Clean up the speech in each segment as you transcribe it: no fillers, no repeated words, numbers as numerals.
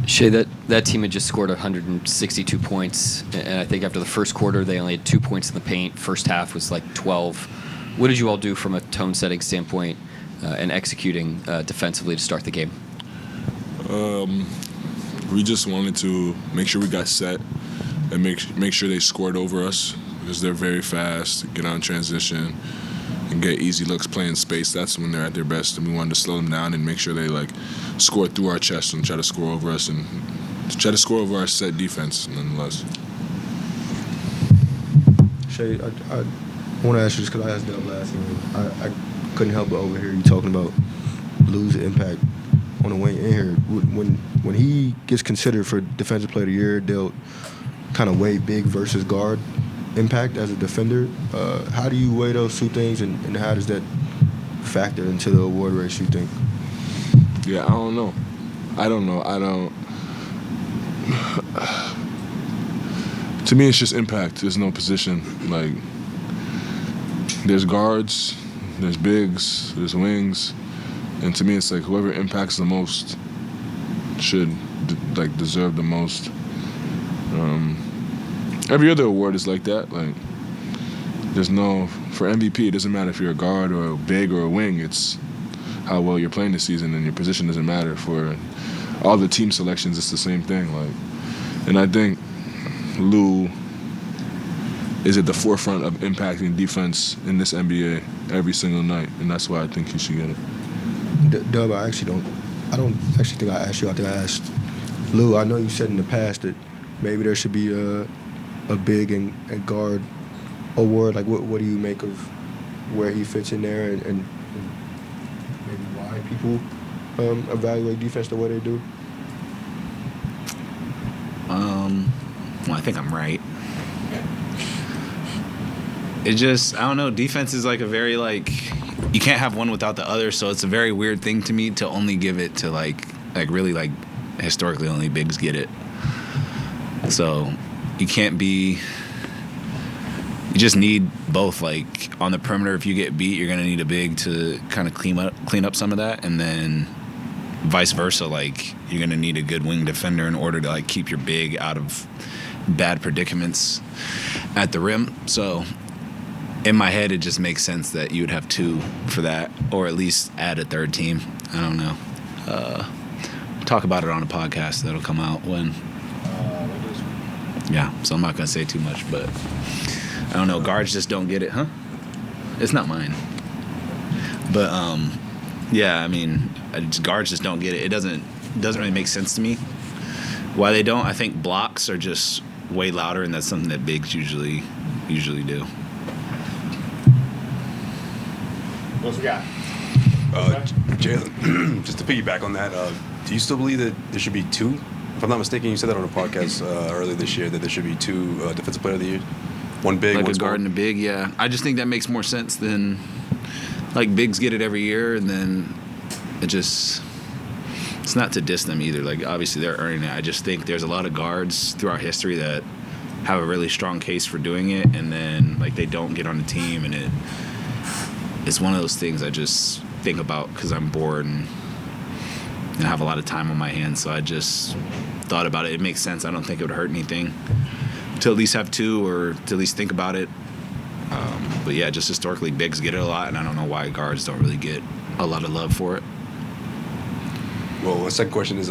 Shai, that team had just scored 162 points, and I think after the first quarter they only had 2 points in the paint. First half was like 12. What did you all do from a tone-setting standpoint and executing defensively to start the game? We just wanted to make sure we got set and make sure they scored over us because they're very fast, get on transition, and get easy looks playing space. That's when they're at their best, and we wanted to slow them down and make sure they score through our chest and try to score over us and try to score over our set defense nonetheless. Shai, I want to ask you this because I asked Dub last game. I couldn't help but overhear you talking about Lou's impact on the way in here. When he gets considered for Defensive Player of the Year, they'll kind of weigh big versus guard impact as a defender. How do you weigh those two things, and how does that factor into the award race, you think? Yeah, I don't know. To me, it's just impact. There's no position. There's guards, there's bigs, there's wings, and to me, it's like whoever impacts the most should deserve the most. Every other award is like that. There's no, for MVP, it doesn't matter if you're a guard or a big or a wing. It's how well you're playing this season, and your position doesn't matter. For all the team selections, it's the same thing. And I think Lou is at the forefront of impacting defense in this NBA every single night, and that's why I think he should get it. Dub, I don't actually think I asked you. I think I asked Lou. I know you said in the past that maybe there should be a big and guard award. What do you make of where he fits in there, and maybe why people evaluate defense the way they do? Well, I think I'm right. It just, I don't know, defense is a very, you can't have one without the other, so it's a very weird thing to me to only give it to, really, historically only bigs get it. So you can't be, you just need both. On the perimeter, if you get beat, you're going to need a big to kind of clean up some of that, and then vice versa, you're going to need a good wing defender in order to, keep your big out of bad predicaments at the rim. So in my head, it just makes sense that you would have two for that, or at least add a third team. I don't know. Talk about it on a podcast that'll come out when. Yeah, so I'm not going to say too much, but I don't know. Guards just don't get it, huh? It's not mine. But, yeah, I mean, guards just don't get it. It doesn't really make sense to me. Why they don't, I think blocks are just way louder, and that's something that bigs usually do. What else we got? Jalen, just to piggyback on that, do you still believe that there should be two? If I'm not mistaken, you said that on a podcast earlier this year, that there should be two Defensive Player of the Year. One big, one a small. guard and a big, yeah. I just think that makes more sense than, bigs get it every year, and then it's not to diss them either. Obviously they're earning it. I just think there's a lot of guards through our history that have a really strong case for doing it, and then, they don't get on the team, and it's one of those things I just think about because I'm bored and have a lot of time on my hands, so I just thought about it. It makes sense. I don't think it would hurt anything to at least have two, or to at least think about it. But yeah, just historically, bigs get it a lot, and I don't know why guards don't really get a lot of love for it. Well, my second question is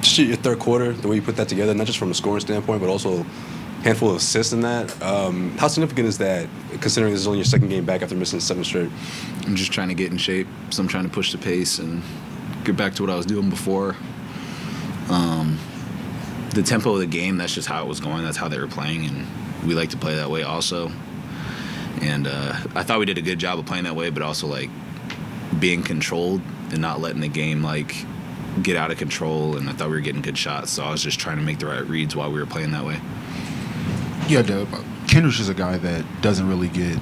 just your third quarter, the way you put that together, not just from a scoring standpoint, but also a handful of assists in that. How significant is that, considering this is only your second game back after missing 7 straight? I'm just trying to get in shape, so I'm trying to push the pace and get back to what I was doing before. The tempo of the game, that's just how it was going. That's how they were playing, and we like to play that way also. And I thought we did a good job of playing that way, but also, being controlled and not letting the game, get out of control. And I thought we were getting good shots, so I was just trying to make the right reads while we were playing that way. Yeah, Kendrick is a guy that doesn't really get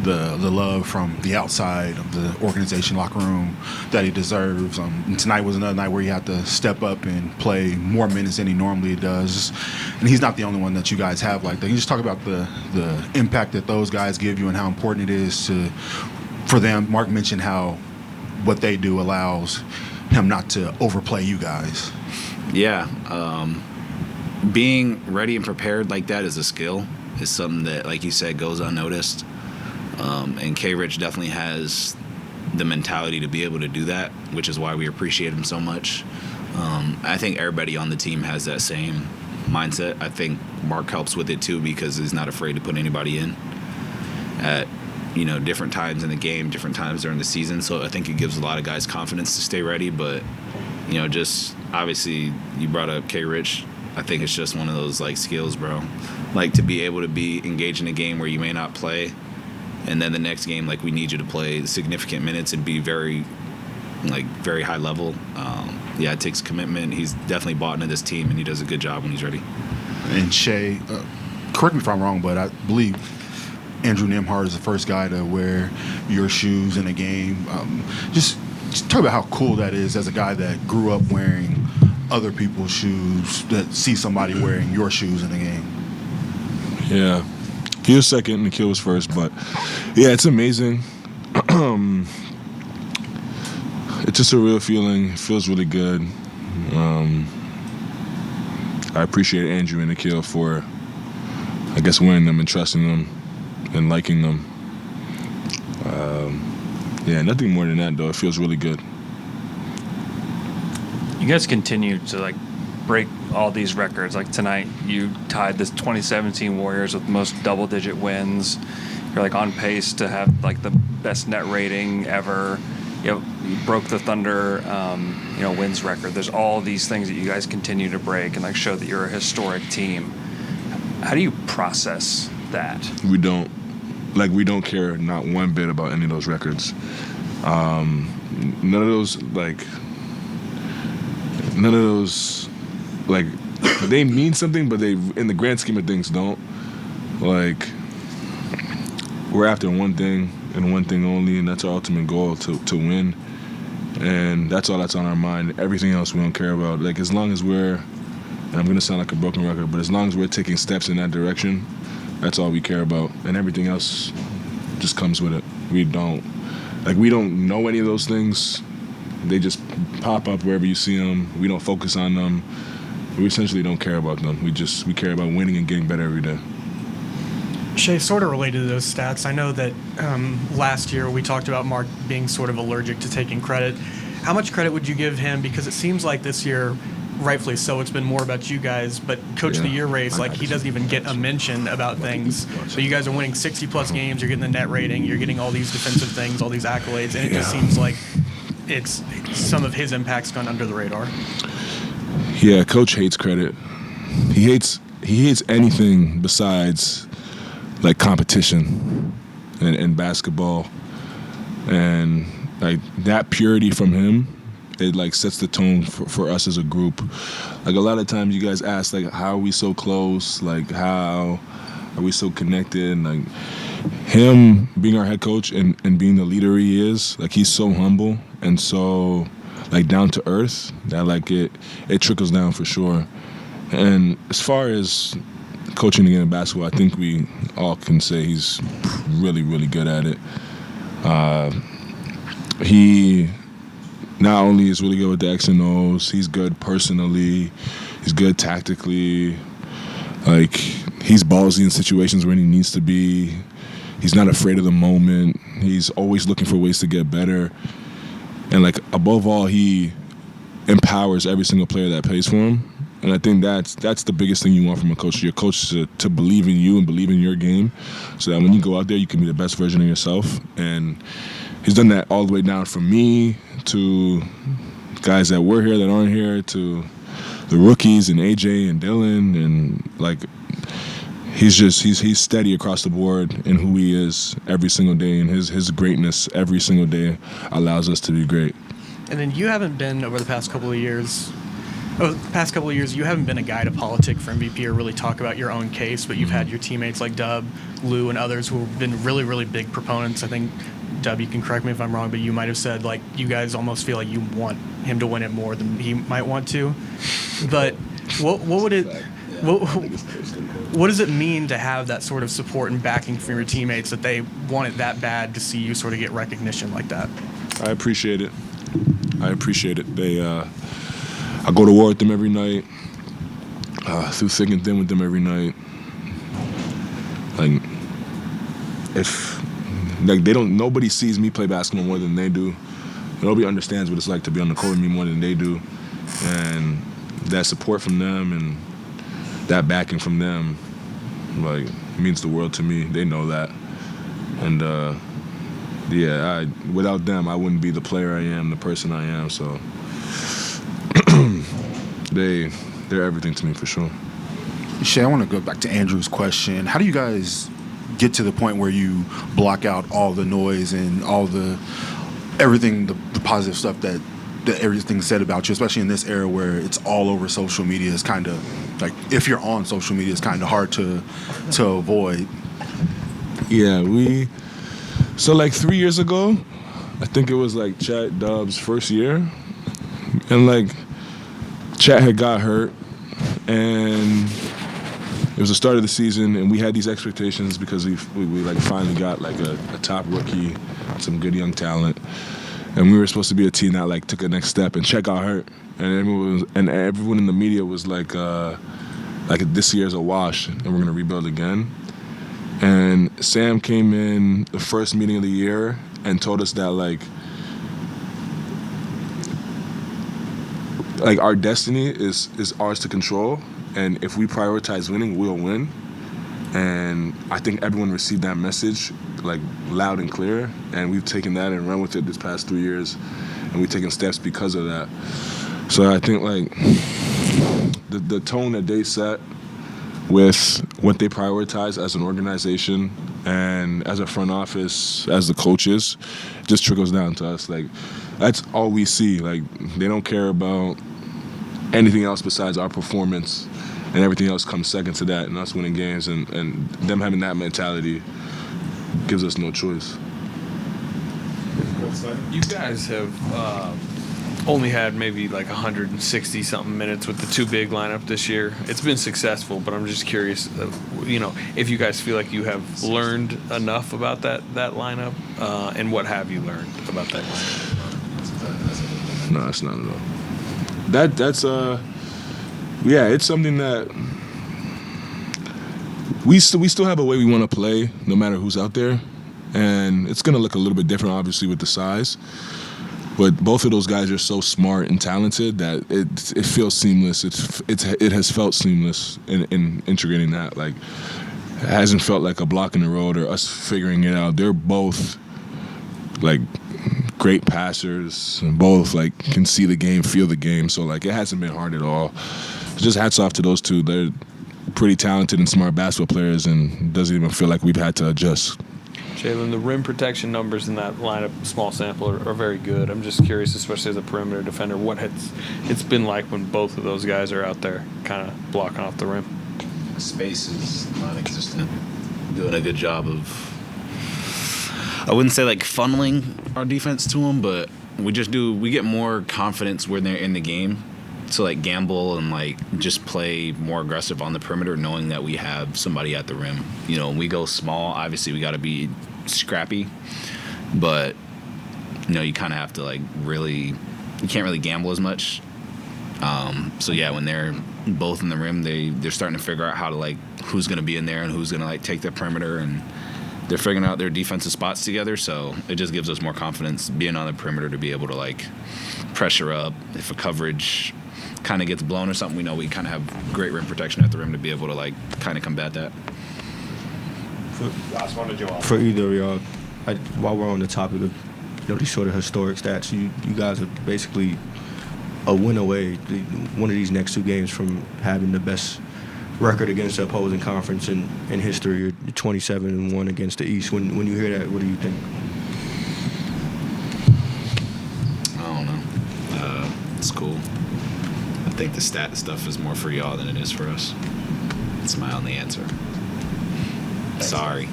the love from the outside of the organization locker room that he deserves. And tonight was another night where he had to step up and play more minutes than he normally does. And he's not the only one that you guys have like that. You just talk about the impact that those guys give you and how important it is for them. Mark mentioned how what they do allows him not to overplay you guys? Yeah. Being ready and prepared like that is a skill. It's something that, like you said, goes unnoticed. And K-Rich definitely has the mentality to be able to do that, which is why we appreciate him so much. I think everybody on the team has that same mindset. I think Mark helps with it too because he's not afraid to put anybody in at different times in the game, different times during the season. So I think it gives a lot of guys confidence to stay ready. But just obviously you brought up K-Rich. I think it's just one of those like skills, bro. Like to be able to be engaged in a game where you may not play, and then the next game like we need you to play significant minutes and be very high level. It takes commitment. He's definitely bought into this team, and he does a good job when he's ready. And Shai, correct me if I'm wrong, but I believe Andrew Nembhard is the first guy to wear your shoes in a game. Just talk about how cool that is as a guy that grew up wearing other people's shoes, that see somebody wearing your shoes in a game. Yeah. He was second and Nikhil was first, but yeah, it's amazing. It's just a real feeling. It feels really good. I appreciate Andrew and Nikhil for, I guess, wearing them and trusting them and liking them. Nothing more than that, though. It feels really good. You guys continue to break all these records. Like tonight, you tied this 2017 Warriors with most double-digit wins. You're on pace to have the best net rating ever. You broke the Thunder, wins record. There's all these things that you guys continue to break and show that you're a historic team. How do you process that? We don't care not one bit about any of those records. None of those they mean something, but they, in the grand scheme of things, don't. We're after one thing and one thing only, and that's our ultimate goal, to win. And that's all that's on our mind. Everything else we don't care about. As long as we're, and I'm going to sound like a broken record, but as long as we're taking steps in that direction, that's all we care about. And everything else just comes with it. We don't know any of those things. They just pop up wherever you see them. We don't focus on them. We essentially don't care about them. We care about winning and getting better every day. Shai, sort of related to those stats, I know that last year we talked about Mark being sort of allergic to taking credit. How much credit would you give him? Because it seems like this year, rightfully so, it's been more about you guys, but Coach of the Year race, he doesn't even get a mention about things. But you guys are winning 60-plus games, you're getting the net rating, you're getting all these defensive things, all these accolades, and it just seems like it's some of his impact's gone under the radar. Yeah, Coach hates credit. He hates anything besides competition and basketball, and that purity from him, it sets the tone for us as a group. A lot of times you guys ask how are we so close, how are we so connected, him being our head coach and being the leader he is, he's so humble and so down to earth that it trickles down for sure. And as far as coaching the game of basketball, I think we all can say he's really, really good at it. He not only is really good with the X and O's, he's good personally, he's good tactically. He's ballsy in situations when he needs to be. He's not afraid of the moment. He's always looking for ways to get better. And above all, he empowers every single player that plays for him. And I think that's the biggest thing you want from a coach. Your coach to believe in you and believe in your game, so that when you go out there, you can be the best version of yourself. And he's done that all the way down from me to guys that were here that aren't here, to the rookies and AJ and Dylan, and he's steady across the board in who he is every single day, and his greatness every single day allows us to be great. And then you haven't been over the past couple of years, you haven't been a guy to politic for MVP or really talk about your own case, but you've had your teammates like Dub, Lou, and others who have been really, really big proponents. I think, Dub, you can correct me if I'm wrong, but you might have said you guys almost feel like you want him to win it more than he might want to. But what does it mean to have that sort of support and backing from your teammates, that they want it that bad to see you sort of get recognition like that? I appreciate it. I appreciate it. I go to war with them every night, through thick and thin with them every night. Like, nobody sees me play basketball more than they do. Nobody understands what it's like to be on the court with me more than they do. And that support from them and that backing from them, like, means the world to me. They know that. And, without them, I wouldn't be the player I am, the person I am. So they're everything to me for sure. Shai, I want to go back to Andrew's question. How do you guys get to the point where you block out all the noise and all the positive stuff that everything's said about you, especially in this era where it's all over social media? Is kind of like, if you're on social media, it's kind of hard to avoid. Yeah, so like 3 years ago, I think it was like Chat Dub's first year, and like Chat had got hurt, and it was the start of the season, and we had these expectations because we like finally got like a top rookie, some good young talent, and we were supposed to be a team that like took a next step, and Chet got hurt, and everyone in the media was like this year's a wash, and we're gonna rebuild again. And Sam came in the first meeting of the year and told us that like our destiny is ours to control, and if we prioritize winning, we'll win. And I think everyone received that message like loud and clear, and we've taken that and run with it this past 3 years, and we've taken steps because of that. So I think like the tone that they set with what they prioritize as an organization and as a front office, as the coaches, just trickles down to us. Like, that's all we see. Like, they don't care about anything else besides our performance, and everything else comes second to that, and us winning games, and them having that mentality gives us no choice. You guys have only had maybe like 160 something minutes with the two big lineup this year. It's been successful, but I'm just curious, if you guys feel like you have learned enough about that lineup, and what have you learned about that lineup? No, it's not at all. That's it's something that we still have a way we want to play no matter who's out there, and it's gonna look a little bit different obviously with the size. But both of those guys are so smart and talented that it feels seamless. It has felt seamless in integrating that. Like, it hasn't felt like a block in the road or us figuring it out. They're both like great passers, and both like can see the game, feel the game. So like, it hasn't been hard at all. Just hats off to those two. They're pretty talented and smart basketball players, and it doesn't even feel like we've had to adjust. Jalen, the rim protection numbers in that lineup, small sample, are very good. I'm just curious, especially as a perimeter defender, what it's been like when both of those guys are out there kind of blocking off the rim. Space is non-existent. Doing a good job of, I wouldn't say like funneling our defense to them, but we get more confidence when they're in the game to like gamble and like just play more aggressive on the perimeter, knowing that we have somebody at the rim. When we go small, obviously we got to be scrappy, but you kind of have to like you can't really gamble as much. So yeah, when they're both in the rim, they're starting to figure out how to like who's going to be in there and who's going to like take the perimeter, and they're figuring out their defensive spots together. So it just gives us more confidence being on the perimeter to be able to like pressure up if a coverage kind of gets blown or something. We know we kind of have great rim protection at the rim to be able to like kind of combat that. Last one to Joel. For either of y'all, while we're on the topic of these sort of historic stats, you guys are basically a win away, one of these next two games, from having the best record against the opposing conference in history. You're 27-1 against the East. When you hear that, what do you think? I don't know. It's cool. I think the stat stuff is more for y'all than it is for us. It's my only answer. Sorry.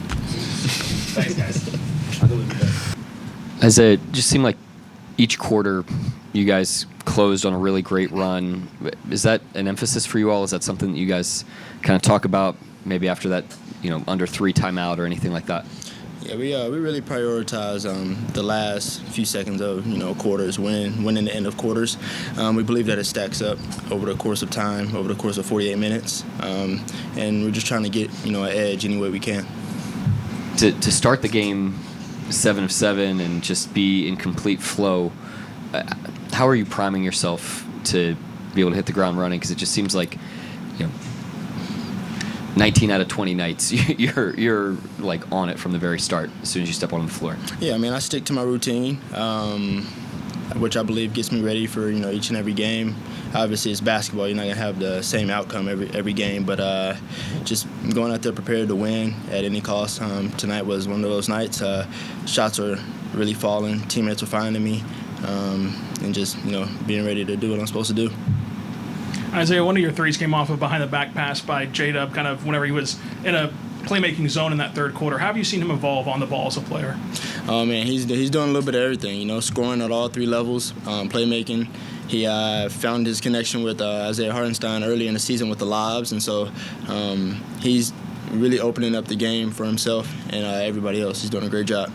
Thanks, guys. As it just seemed like each quarter you guys closed on a really great run. Is that an emphasis for you all? Is that something that you guys kind of talk about maybe after that, under 3 timeout or anything like that? Yeah, we really prioritize the last few seconds of quarters, winning the end of quarters. We believe that it stacks up over the course of time, over the course of 48 minutes, and we're just trying to get an edge any way we can. To start the game 7 of 7 and just be in complete flow, how are you priming yourself to be able to hit the ground running? Because it just seems like 19 out of 20 nights, you're like on it from the very start as soon as you step on the floor. Yeah, I mean, I stick to my routine, which I believe gets me ready for each and every game. Obviously, it's basketball. You're not gonna have the same outcome every game, but just going out there prepared to win at any cost. Tonight was one of those nights. Shots were really falling. Teammates were finding me, and just being ready to do what I'm supposed to do. Isaiah, one of your threes came off of behind the back pass by J-Dub, kind of whenever he was in a playmaking zone in that third quarter. How have you seen him evolve on the ball as a player? Oh, man, he's doing a little bit of everything, scoring at all 3 levels, playmaking. He found his connection with Isaiah Hartenstein early in the season with the lobs, and so he's really opening up the game for himself and everybody else. He's doing a great job.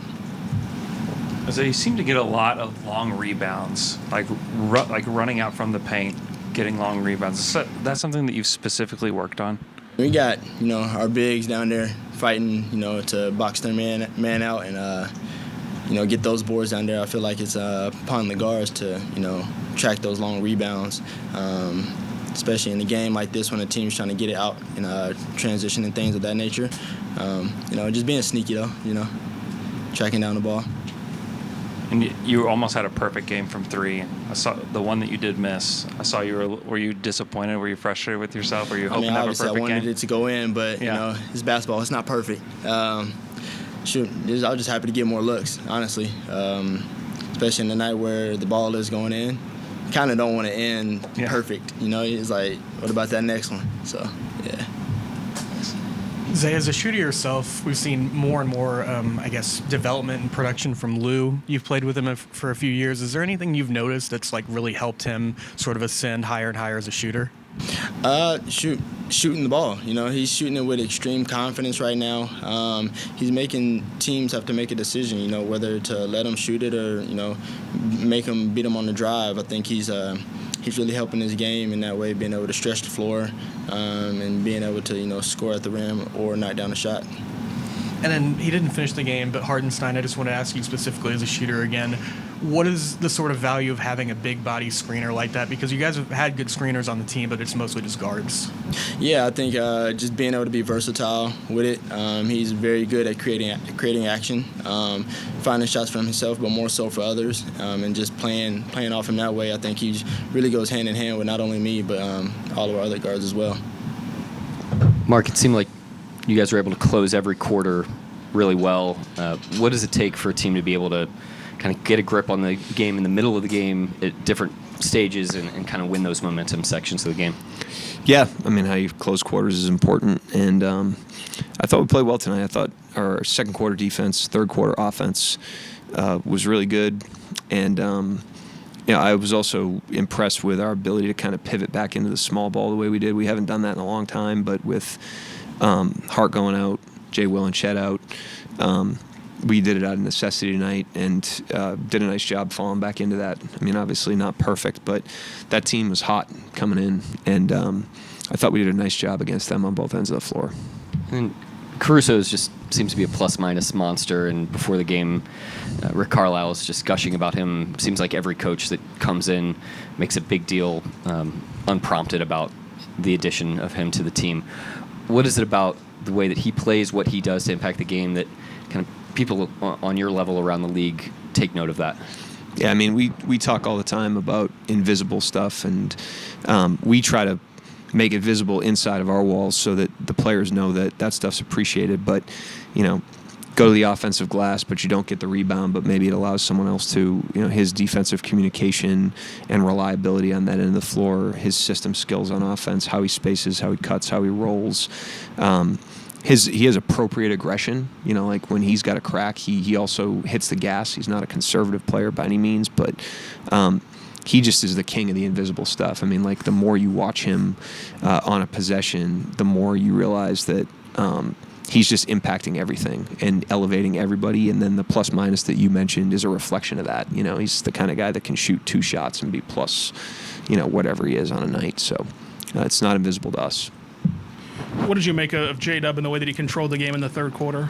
So you seem to get a lot of long rebounds, like running out from the paint, getting long rebounds. Is that something that you've specifically worked on? We got our bigs down there fighting to box their man out and get those boards down there. I feel like it's upon the guards to track those long rebounds, especially in a game like this when the team's trying to get it out in transition and things of that nature. Just being sneaky though, tracking down the ball. And you almost had a perfect game from 3. I saw the one that you did miss. I saw Were you disappointed? Were you frustrated with yourself? Were you hoping to have a perfect game? I wanted it to go in, but it's basketball. It's not perfect. I was just happy to get more looks, honestly. Especially in the night where the ball is going in. Kind of don't want to end perfect. It's like, what about that next one? So, yeah. Zay, as a shooter yourself, we've seen more and more, development and production from Lou. You've played with him for a few years. Is there anything you've noticed that's really helped him sort of ascend higher and higher as a shooter? Shooting the ball. He's shooting it with extreme confidence right now. He's making teams have to make a decision, whether to let him shoot it or, make him beat him on the drive. I think he's really helping his game in that way, being able to stretch the floor and being able to, score at the rim or knock down a shot. And then he didn't finish the game, but Hartenstein, I just want to ask you specifically as a shooter again, what is the sort of value of having a big body screener like that? Because you guys have had good screeners on the team, but it's mostly just guards. Yeah, I think just being able to be versatile with it. He's very good at creating action, finding shots for himself, but more so for others, and just playing off him that way. I think he really goes hand in hand with not only me, but all of our other guards as well. Mark, it seemed like you guys were able to close every quarter really well. What does it take for a team to be able to kind of get a grip on the game in the middle of the game at different stages and kind of win those momentum sections of the game? Yeah, I mean, how you close quarters is important, and I thought we played well tonight. I thought our second quarter defense, third quarter offense was really good, and I was also impressed with our ability to kind of pivot back into the small ball the way we did. We haven't done that in a long time, but with Hart going out, Jay Will and Chet out, we did it out of necessity tonight and did a nice job falling back into that. I mean, obviously not perfect, but that team was hot coming in, and I thought we did a nice job against them on both ends of the floor. And Caruso just seems to be a plus-minus monster, and before the game, Rick Carlisle is just gushing about him. Seems like every coach that comes in makes a big deal, unprompted, about the addition of him to the team. What is it about the way that he plays, what he does to impact the game, that kind of people on your level around the league take note of that? Yeah, I mean, we talk all the time about invisible stuff, and we try to make it visible inside of our walls so that the players know that that stuff's appreciated. But, go to the offensive glass, but you don't get the rebound, but maybe it allows someone else to, his defensive communication and reliability on that end of the floor, his system skills on offense, how he spaces, how he cuts, how he rolls. He has appropriate aggression, like when he's got a crack, he also hits the gas. He's not a conservative player by any means, but he just is the king of the invisible stuff. I mean, like, the more you watch him on a possession, the more you realize that he's just impacting everything and elevating everybody. And then the plus minus that you mentioned is a reflection of that. You know, he's the kind of guy that can shoot 2 shots and be plus, you know, whatever he is on a night. So it's not invisible to us. What did you make of J-Dub and the way that he controlled the game in the third quarter?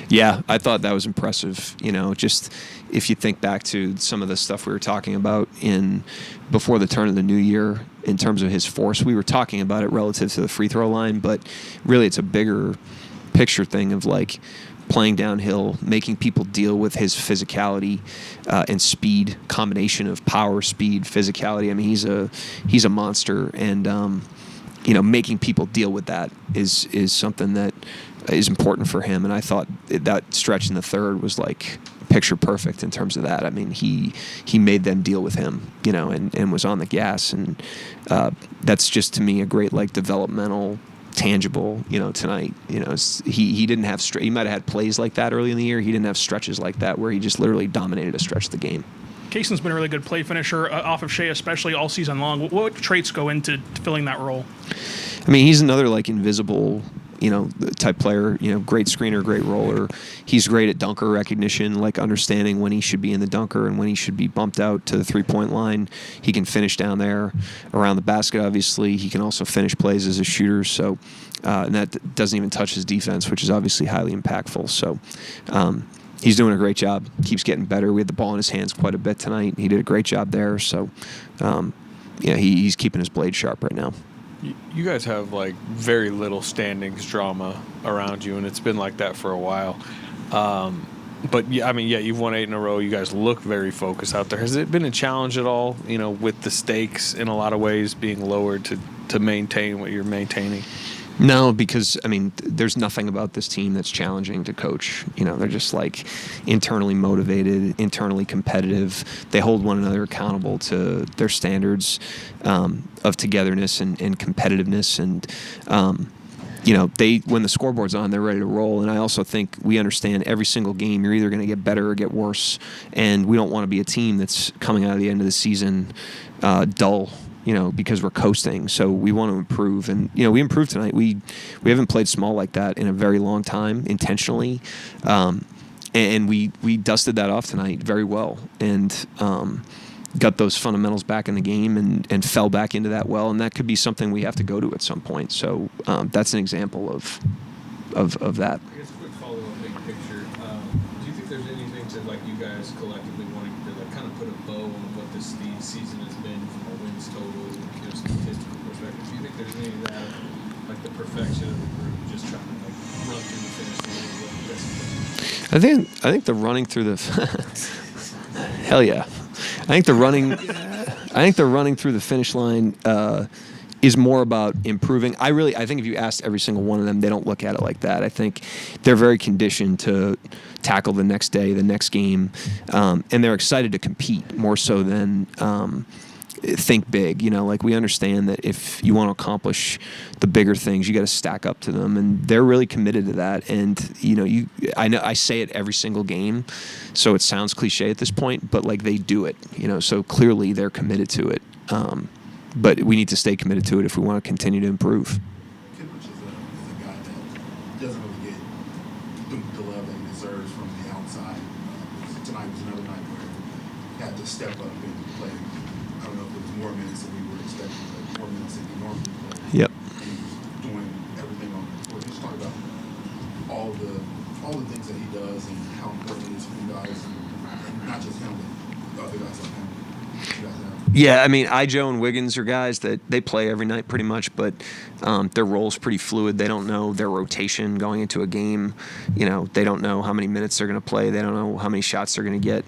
Yeah, I thought that was impressive. You know, just if you think back to some of the stuff we were talking about before the turn of the new year in terms of his force, we were talking about it relative to the free throw line, but really it's a bigger picture thing of like playing downhill, making people deal with his physicality and speed, combination of power, speed, physicality. I mean, he's a monster, and you know, making people deal with that is something that is important for him. And I thought that stretch in the third was like picture perfect in terms of that. I mean, he made them deal with him, you know, and was on the gas, and that's just to me a great like developmental, tangible, you know, tonight. You know, he didn't have he might have had plays like that early in the year. He didn't have stretches like that where he just literally dominated a stretch of the game. Kayson's been a really good play finisher off of Shai, especially all season long. What traits go into filling that role? I mean, he's another like invisible, you know, type player. You know, great screener, great roller. He's great at dunker recognition, like understanding when he should be in the dunker and when he should be bumped out to the 3-point line. He can finish down there around the basket. Obviously, he can also finish plays as a shooter. So, and that doesn't even touch his defense, which is obviously highly impactful. So. He's doing a great job. Keeps getting better. We had the ball in his hands quite a bit tonight. He did a great job there. So, yeah, he's keeping his blade sharp right now. You guys have like very little standings drama around you, and it's been like that for a while. But yeah, I mean, yeah, you've won 8 in a row. You guys look very focused out there. Has it been a challenge at all? You know, with the stakes in a lot of ways being lowered to maintain what you're maintaining. No, because, I mean, there's nothing about this team that's challenging to coach. You know, they're just, like, internally motivated, internally competitive. They hold one another accountable to their standards of togetherness and competitiveness. And, you know, when the scoreboard's on, they're ready to roll. And I also think we understand every single game you're either going to get better or get worse. And we don't want to be a team that's coming out of the end of the season dull, you know, because we're coasting. So we want to improve. And, you know, we improved tonight. We haven't played small like that in a very long time, intentionally. And we dusted that off tonight very well. And got those fundamentals back in the game and fell back into that well. And that could be something we have to go to at some point. So that's an example of that. I guess a quick follow-up, big picture. Do you think there's anything to, like, you guys collectively wanting to, like, kind of put a bow on what this season has been from a wins total, you know, statistical perspective? Do you think there's any of that, like the perfection of the group, just trying to, like, run through the finish line? I think the running through the hell yeah. I think the running through the finish line is more about improving. I think if you asked every single one of them, they don't look at it like that. I think they're very conditioned to tackle the next day, the next game, and they're excited to compete more so than think big. You know, like, we understand that if you want to accomplish the bigger things, you got to stack up to them, and they're really committed to that. And, you know, I know I say it every single game, so it sounds cliche at this point, but, like, they do it, you know, so clearly they're committed to it. But we need to stay committed to it if we want to continue to improve. Kittredge is a guy that doesn't really get the love that he deserves from the outside. Tonight was another night where he had to step up and play. I don't know if it was more minutes than we were expecting, but more minutes than he normally plays. Yep. And he was doing everything on the court. Just talk about all the things that he does and how important it is for you guys, and not just him, but other guys like him. Yeah, I mean, Ijo and Wiggins are guys that they play every night pretty much, but their role's pretty fluid. They don't know their rotation going into a game. You know, they don't know how many minutes they're going to play. They don't know how many shots they're going to get.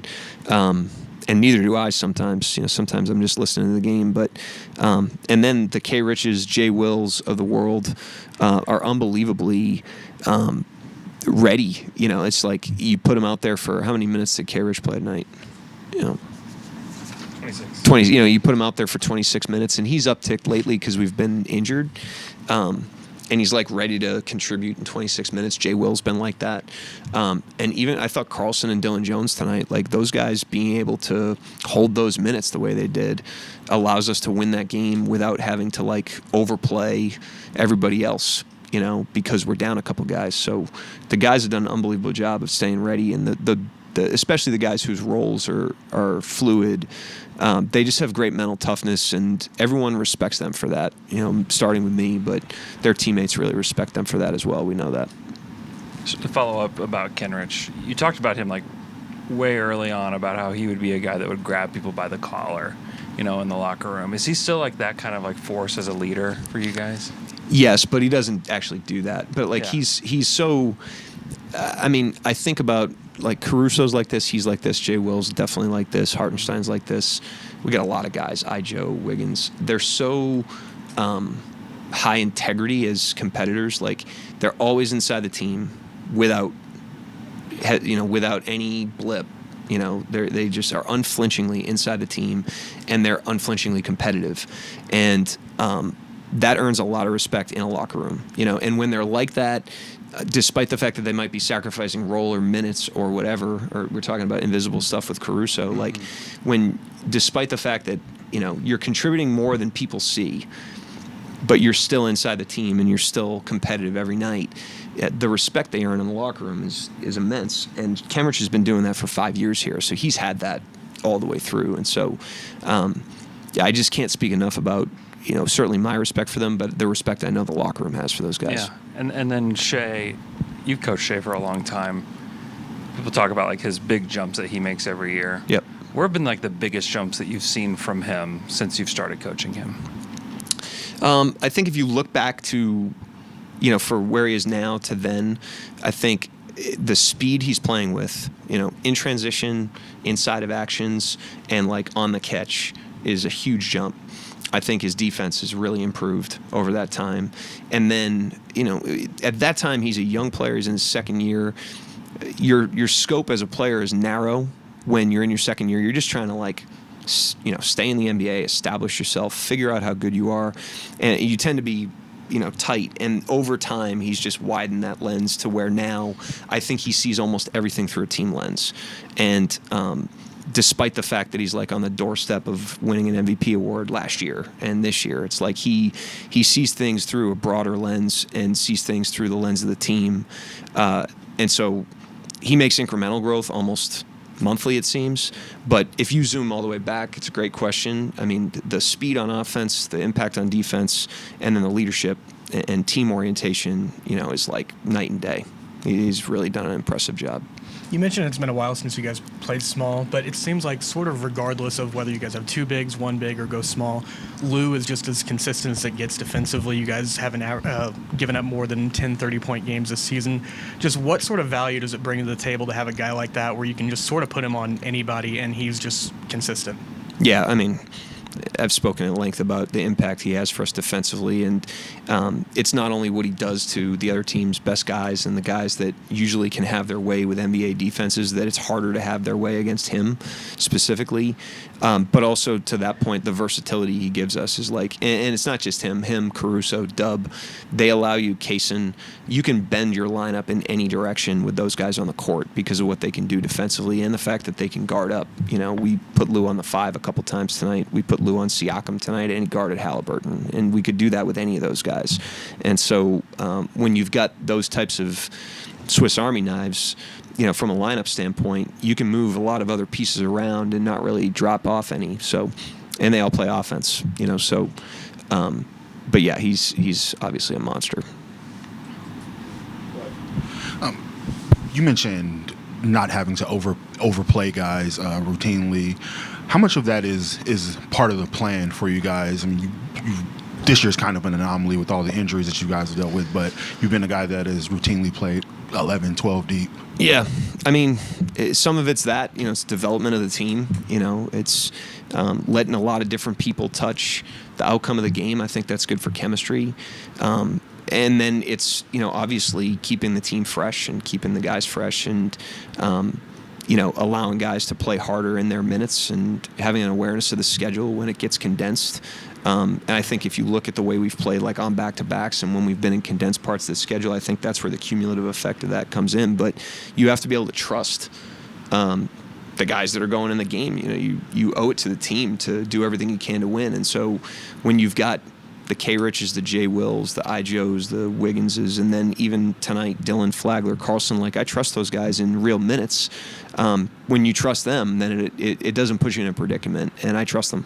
And neither do I sometimes. You know, sometimes I'm just listening to the game. But and then the K. Riches, Jay Wills of the world are unbelievably ready. You know, it's like you put them out there for how many minutes did K. Rich play tonight? You know, 20. You know, you put him out there for 26 minutes, and he's upticked lately because we've been injured. And he's, like, ready to contribute in 26 minutes. Jay Will's been like that. And even I thought Carlson and Dylan Jones tonight, like, those guys being able to hold those minutes the way they did allows us to win that game without having to, like, overplay everybody else. because we're down a couple guys. So the guys have done an unbelievable job of staying ready, and the especially the guys whose roles are fluid. They just have great mental toughness, and everyone respects them for that. Starting with me, but their teammates really respect them for that as well. We know that. So to follow up about Kenrich, you talked about him like way early on about how he would be a guy that would grab people by the collar, in the locker room. Is he still like that kind of like force as a leader for you guys? Yes, but he doesn't actually do that. But he's so. I think about like Caruso's like this. He's like this. Jay Will's definitely like this. Hartenstein's like this. We got a lot of guys. Joe Wiggins. They're so high integrity as competitors. Like they're always inside the team without any blip. They just are unflinchingly inside the team, and they're unflinchingly competitive, and that earns a lot of respect in a locker room. And when they're like that, despite the fact that they might be sacrificing role or minutes or whatever, or we're talking about invisible stuff with Caruso, like despite the fact that you're contributing more than people see, but you're still inside the team and you're still competitive every night, the respect they earn in the locker room is immense. And Kenrich has been doing that for 5 years here, so he's had that all the way through. And so, I just can't speak enough about certainly my respect for them, but the respect I know the locker room has for those guys. Yeah, and then Shai, you've coached Shai for a long time. People talk about like his big jumps that he makes every year. Yep. What have been like the biggest jumps that you've seen from him since you've started coaching him? I think if you look back to, for where he is now to then, I think the speed he's playing with, in transition, inside of actions, and like on the catch is a huge jump. I think his defense has really improved over that time. And then, at that time, he's a young player. He's in his second year. Your scope as a player is narrow when you're in your second year. You're just trying to stay in the NBA, establish yourself, figure out how good you are. And you tend to be, tight. And over time, he's just widened that lens to where now I think he sees almost everything through a team lens. And, despite the fact that he's like on the doorstep of winning an MVP award last year and this year, it's like he sees things through a broader lens and sees things through the lens of the team. And so he makes incremental growth almost monthly, it seems. But if you zoom all the way back, it's a great question. The speed on offense, the impact on defense, and then the leadership and team orientation, is like night and day. He's really done an impressive job. You mentioned it's been a while since you guys played small, but it seems like sort of regardless of whether you guys have two bigs, one big, or go small, Lou is just as consistent as it gets defensively. You guys haven't given up more than 10, 30-point games this season. Just what sort of value does it bring to the table to have a guy like that where you can just sort of put him on anybody and he's just consistent? Yeah, I've spoken at length about the impact he has for us defensively, and it's not only what he does to the other team's best guys and the guys that usually can have their way with NBA defenses, that it's harder to have their way against him specifically, but also to that point, the versatility he gives us is like, and it's not just him, Caruso, Dub, they allow you, Kaysen, you can bend your lineup in any direction with those guys on the court because of what they can do defensively and the fact that they can guard up. We put Lou on the 5 a couple times tonight. We put Lou on Siakam tonight, and he guarded Halliburton, and we could do that with any of those guys. And so when you've got those types of Swiss Army knives, from a lineup standpoint, you can move a lot of other pieces around and not really drop off any. So, and they all play offense, so, but yeah, he's obviously a monster. You mentioned not having to overplay guys routinely. How much of that is part of the plan for you guys? This year's kind of an anomaly with all the injuries that you guys have dealt with, but you've been a guy that has routinely played 11, 12 deep. Yeah, some of it's that, it's development of the team. It's letting a lot of different people touch the outcome of the game. I think that's good for chemistry. And then it's, obviously keeping the team fresh and keeping the guys fresh and, allowing guys to play harder in their minutes and having an awareness of the schedule when it gets condensed. And I think if you look at the way we've played like on back-to-backs and when we've been in condensed parts of the schedule, I think that's where the cumulative effect of that comes in. But you have to be able to trust the guys that are going in the game. You owe it to the team to do everything you can to win. And so when you've got the K. Riches, the J. Wills, the I. Joes, the Wigginses, and then even tonight, Dylan, Flagler, Carlson. Like, I trust those guys in real minutes. When you trust them, then it doesn't put you in a predicament, and I trust them.